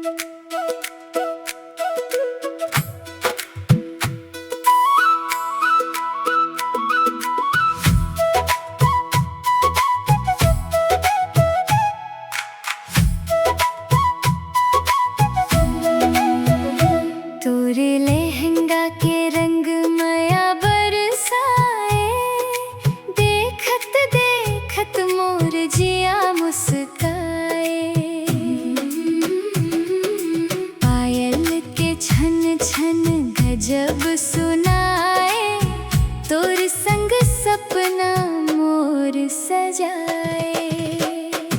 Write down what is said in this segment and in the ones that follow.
तोरे लहंगा के रंग माया बरसाए, देखत देखत मोर जिया मुस्काए। पायल के छन छन गजब सुनाए, तोर संग सपना मोर सजाए।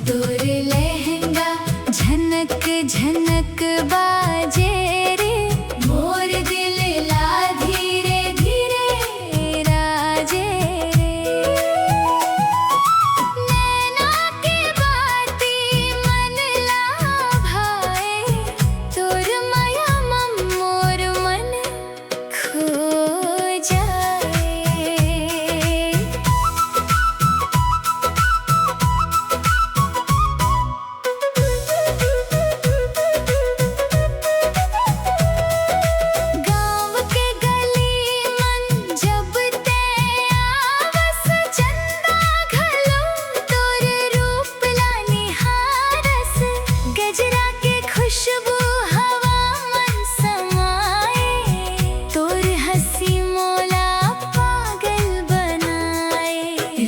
तोर लहंगा झनक झनक बाजे रे, मोर दिल ला धीरे धीरे राजे रे। नैना के बाती मन ला भाए, तोर माया मम मोर मन खो जाए। गाँव के गली मन जब ते आवस, चंदा घलो तोर रूप ला निहारस। गजरा के खुशबू हवा मन समाए, तोर हंसी मोला पागल बनाए।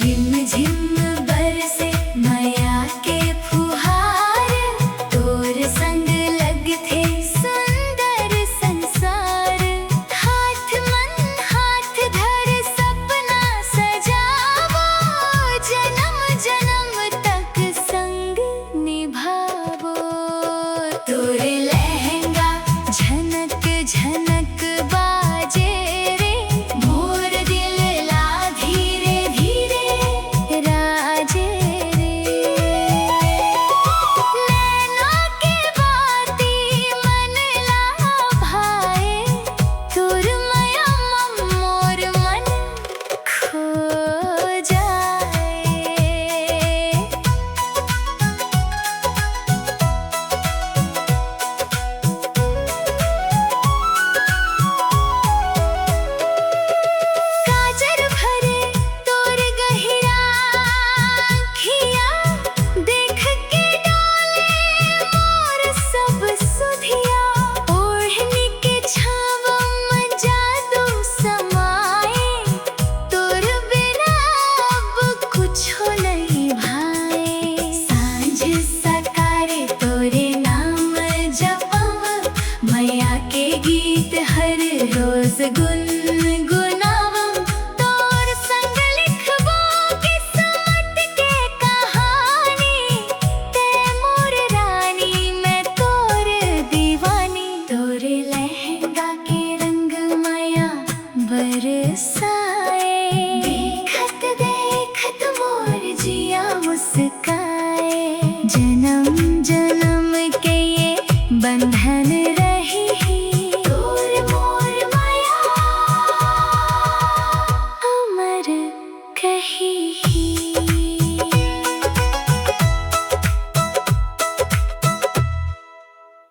रिम झिम बरसे माया के फुहार, तोर संग लगथे सुंदर संसार। हाथ मन हाथ धर सपना सजावो, जन्म जन्म तक संग निभावो। तोर लहंगा झनक झनक बाजे रे, मोर दिल ला धीरे धीरे राजे रे। नैना के बाती मन ला भाए, तोर माया मम मोर मन खो जाए। काजर भरे तोर गहिरा आँखिया, देख के डाले मोर सब सुधिया। ओढ़नी के छाँव में जादू समाए, तोर बिना अब कुछो नहीं भाए। सांझ सकारे तोरे नाम जपब, मैया के गीत हर रोज गुनगुनावब। तोर संग लिखबो किस्मत के कहानी, ते मोर रानी मैं तोर दीवानी। तोर लहंगा के रंग माया बरसा